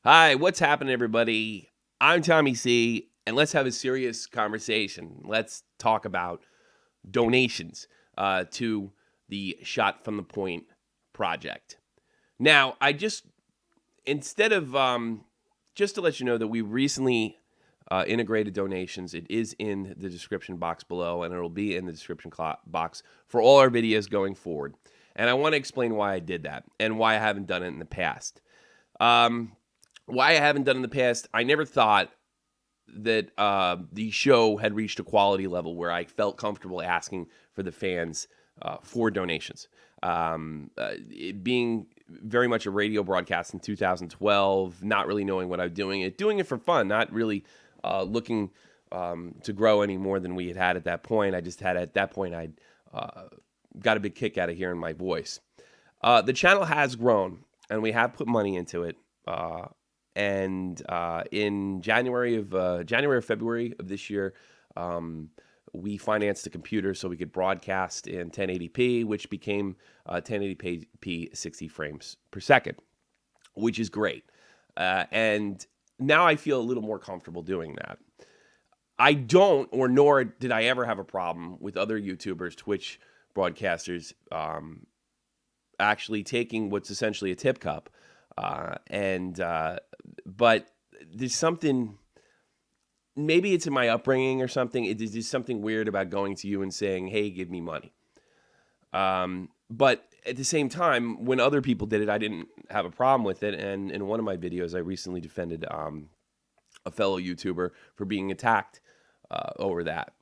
Hi, what's happening, everybody? I'm Tommy C, and let's have a serious conversation. Let's talk about donations to the Shot from the Point project. Now, instead of, just to let you know that we recently integrated donations, it is in the description box below, and it'll be in the description box for all our videos going forward. And I want to explain why I did that and why I haven't done it in the past. Why I haven't done it in the past, I never thought that the show had reached a quality level where I felt comfortable asking for the fans for donations. It being very much a radio broadcast in 2012, not really knowing what I'm doing it for fun, not really looking to grow any more than we had at that point. I just had at that point I'd got a big kick out of hearing my voice. The channel has grown, and we have put money into it. And in January or February of this year, we financed a computer so we could broadcast in 1080p, which became 1080p 60 frames per second, which is great. And now I feel a little more comfortable doing that. I don't, or nor did I ever have a problem with other YouTubers, Twitch broadcasters, actually taking what's essentially a tip cup. But there's something, maybe it's in my upbringing or something. There's something weird about going to you and saying, hey, give me money. But at the same time, when other people did it, I didn't have a problem with it. And in one of my videos, I recently defended a fellow YouTuber for being attacked over that.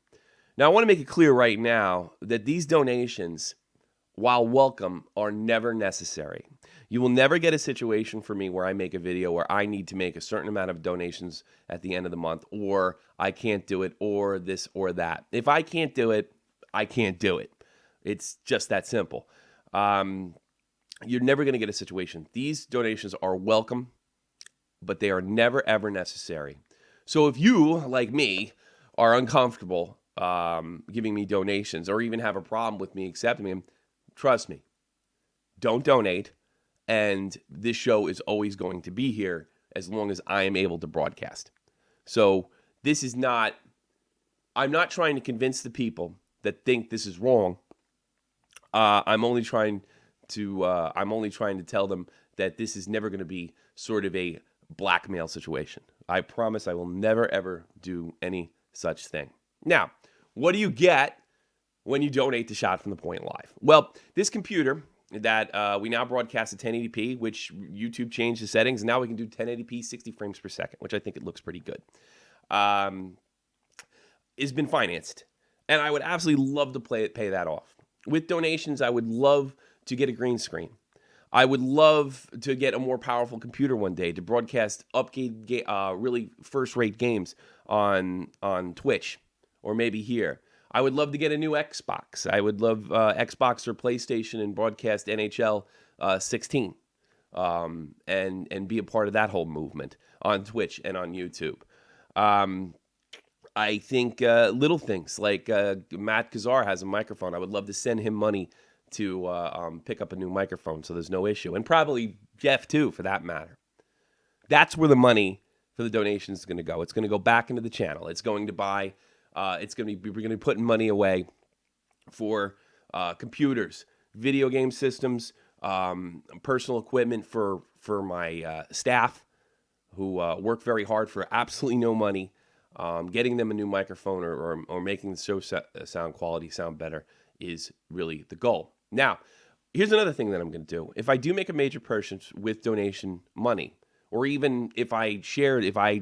Now, I want to make it clear right now that these donations, while welcome, are never necessary. You will never get a situation for me where I make a video where I need to make a certain amount of donations at the end of the month, or I can't do it, or this or that. If I can't do it, I can't do it. It's just that simple. You're never going to get a situation. These donations are welcome, but they are never, ever necessary. So if you, like me, are uncomfortable giving me donations or even have a problem with me accepting them, trust me, don't donate, and this show is always going to be here as long as I am able to broadcast. So this is not, I'm not trying to convince the people that think this is wrong. I'm only trying to tell them that this is never going to be sort of a blackmail situation. I promise I will never, ever do any such thing. Now, what do you get when you donate to Shot from the Point Live? Well, this computer that we now broadcast at 1080p, which YouTube changed the settings, and now we can do 1080p 60 frames per second, which I think it looks pretty good, has been financed. And I would absolutely love to pay that off. With donations, I would love to get a green screen. I would love to get a more powerful computer one day to broadcast really first-rate games on Twitch or maybe here. I would love to get a new Xbox. I would love Xbox or PlayStation and broadcast NHL 16 and be a part of that whole movement on Twitch and on YouTube. I think little things like Matt Kazar has a microphone. I would love to send him money to pick up a new microphone so there's no issue. And probably Jeff, too, for that matter. That's where the money for the donation is going to go. It's going to go back into the channel. It's going to buy... we're going to be putting money away for computers, video game systems, personal equipment for my staff who work very hard for absolutely no money. Getting them a new microphone or making the show sound quality sound better is really the goal. Now, here's another thing that I'm going to do. If I do make a major purchase with donation money, or even if I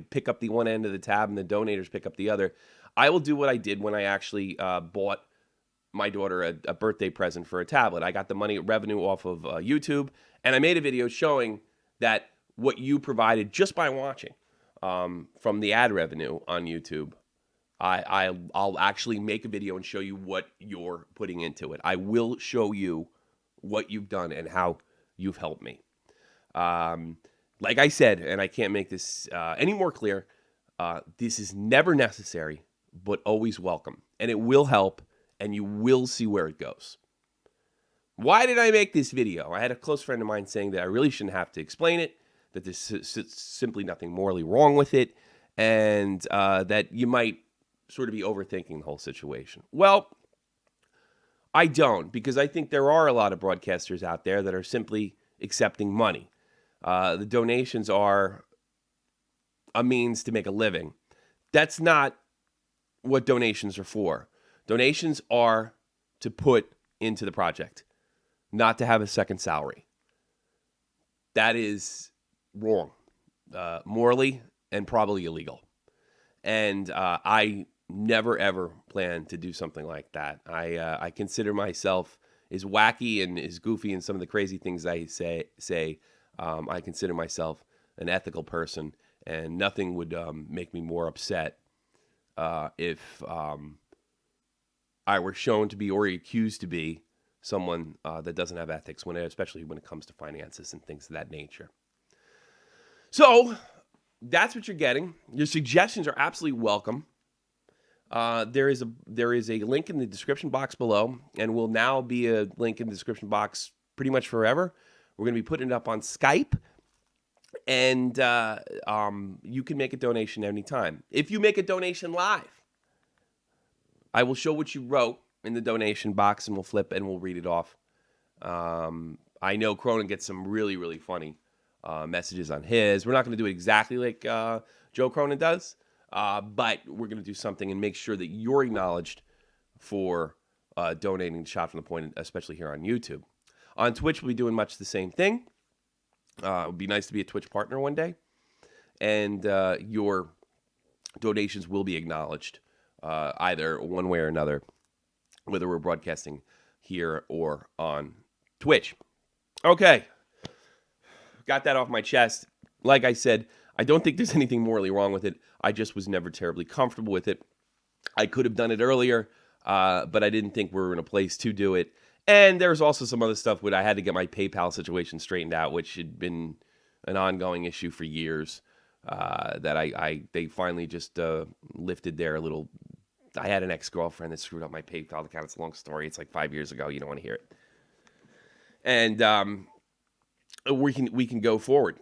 pick up the one end of the tab and the donators pick up the other, I will do what I did when I actually bought my daughter a birthday present for a tablet. I got the money revenue off of YouTube, and I made a video showing that what you provided just by watching from the ad revenue on YouTube, I'll actually make a video and show you what you're putting into it. I will show you what you've done and how you've helped me. Like I said, and I can't make this any more clear, this is never necessary, but always welcome. And it will help, and you will see where it goes. Why did I make this video? I had a close friend of mine saying that I really shouldn't have to explain it, that there's simply nothing morally wrong with it, and that you might sort of be overthinking the whole situation. Well, I don't, because I think there are a lot of broadcasters out there that are simply accepting money. The donations are a means to make a living. That's not what donations are for. Donations are to put into the project, not to have a second salary. That is wrong, morally and probably illegal. And I never, ever plan to do something like that. I consider myself as wacky and as goofy in some of the crazy things I say. I consider myself an ethical person, and nothing would make me more upset if I were shown to be or accused to be someone that doesn't have ethics, especially when it comes to finances and things of that nature. So that's what you're getting. Your suggestions are absolutely welcome. There is a link in the description box below, and will now be a link in the description box pretty much forever. We're going to be putting it up on Skype, and you can make a donation anytime. If you make a donation live, I will show what you wrote in the donation box, and we'll flip and we'll read it off. I know Cronin gets some really, really funny messages on his. We're not going to do it exactly like Joe Cronin does, but we're going to do something and make sure that you're acknowledged for donating to Shot from the Point, especially here on YouTube. On Twitch, we'll be doing much the same thing. It would be nice to be a Twitch partner one day, and your donations will be acknowledged either one way or another, whether we're broadcasting here or on Twitch. Okay. Got that off my chest. Like I said, I don't think there's anything morally wrong with it. I just was never terribly comfortable with it. I could have done it earlier, but I didn't think we were in a place to do it. And there's also some other stuff where I had to get my PayPal situation straightened out, which had been an ongoing issue for years. That they finally just lifted their little. I had an ex-girlfriend that screwed up my PayPal account. It's a long story. It's like 5 years ago. You don't want to hear it. And we can go forward,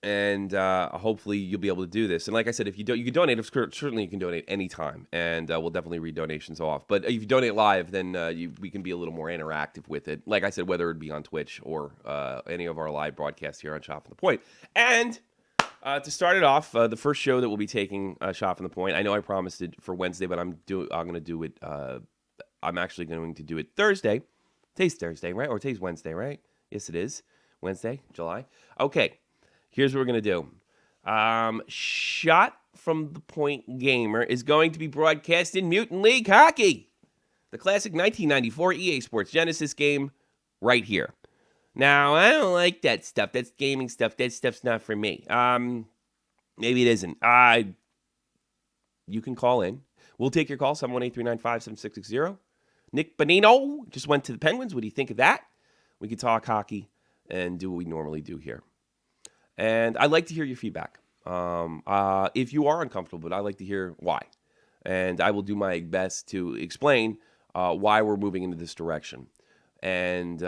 and hopefully you'll be able to do this. And like I said, if you can donate. Certainly you can donate anytime, and we'll definitely read donations off. But if you donate live, then we can be a little more interactive with it. Like I said, whether it be on Twitch or any of our live broadcasts here on Shot from the Point. And to start it off, the first show that we'll be taking Shot from the Point. I know I promised it for Wednesday, but I'm going to do it. I'm actually going to do it Thursday. Today's Thursday, right? Or today's Wednesday, right? Yes, it is. Wednesday, July. Okay, here's what we're going to do. Shot from the Point Gamer is going to be broadcast in Mutant League Hockey, the classic 1994 EA Sports Genesis game right here. Now, I don't like that stuff. That's gaming stuff. That stuff's not for me. Maybe it isn't. You can call in. We'll take your call, 718-395-7660. Nick Bonino just went to the Penguins. What do you think of that? We could talk hockey and do what we normally do here. And I'd like to hear your feedback. If you are uncomfortable, but I'd like to hear why. And I will do my best to explain why we're moving into this direction. And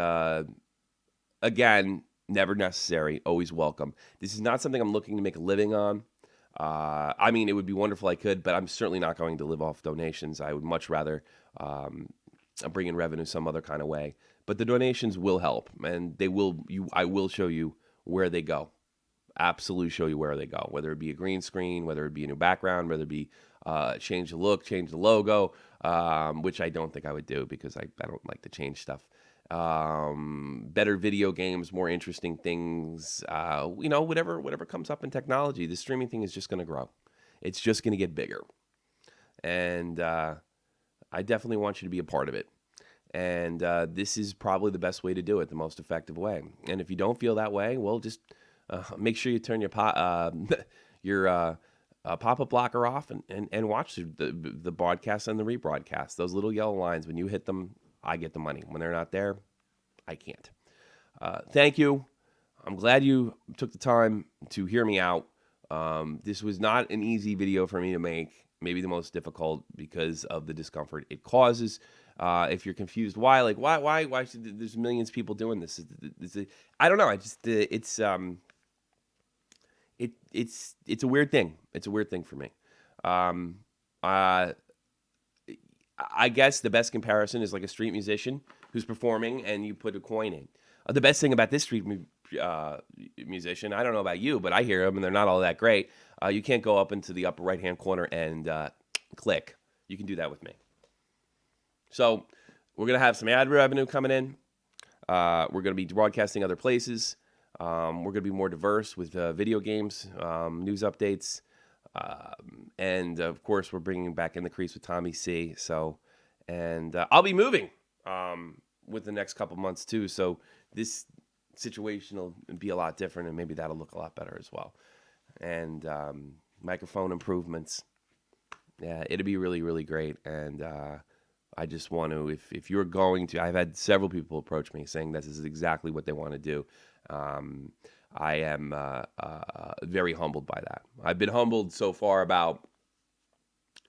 again, never necessary, always welcome. This is not something I'm looking to make a living on. I mean, it would be wonderful if I could, but I'm certainly not going to live off donations. I would much rather bring in revenue some other kind of way. But the donations will help, and I will show you where they go. Absolutely show you where they go, whether it be a green screen, whether it be a new background, whether it be change the look, change the logo, which I don't think I would do because I don't like to change stuff. Better video games, more interesting things, whatever comes up in technology. The streaming thing is just going to grow. It's just going to get bigger. And I definitely want you to be a part of it. And this is probably the best way to do it, the most effective way. And if you don't feel that way, well, just make sure you turn your pop-up blocker off and watch the broadcast and the rebroadcast. Those little yellow lines, when you hit them, I get the money. When they're not there, I can't. Thank you. I'm glad you took the time to hear me out. This was not an easy video for me to make. Maybe the most difficult because of the discomfort it causes. If you're confused, why should there's millions of people doing this? I don't know. it's a weird thing. It's a weird thing for me. I guess the best comparison is like a street musician who's performing and you put a coin in. The best thing about this street musician, I don't know about you, but I hear them and they're not all that great. You can't go up into the upper right-hand corner and click. You can do that with me. So we're going to have some ad revenue coming in. We're going to be broadcasting other places. We're going to be more diverse with video games, news updates. And of course, we're bringing back In the Crease with Tommy C. So, and I'll be moving with the next couple months too. So this situation will be a lot different, and maybe that'll look a lot better as well. And microphone improvements. Yeah, it'll be really, really great. And I just want to, if you're going to, I've had several people approach me saying this is exactly what they want to do. I am very humbled by that. I've been humbled so far about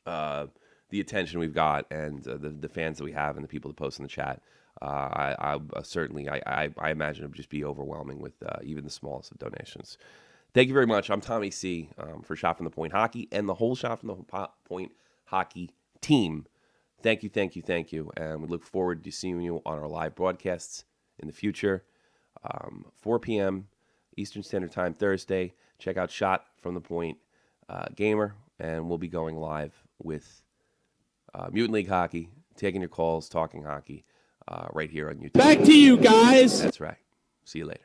the attention we've got and the fans that we have and the people that post in the chat. I certainly, I imagine it would just be overwhelming with even the smallest of donations. Thank you very much. I'm Tommy C. For Shot from the Point Hockey and the whole Shot from the Point Hockey team. Thank you, thank you, thank you. And we look forward to seeing you on our live broadcasts in the future. 4 p.m. Eastern Standard Time Thursday. Check out Shot from the Point Gamer, and we'll be going live with Mutant League Hockey, taking your calls, talking hockey, right here on YouTube. Back to you guys. That's right. See you later.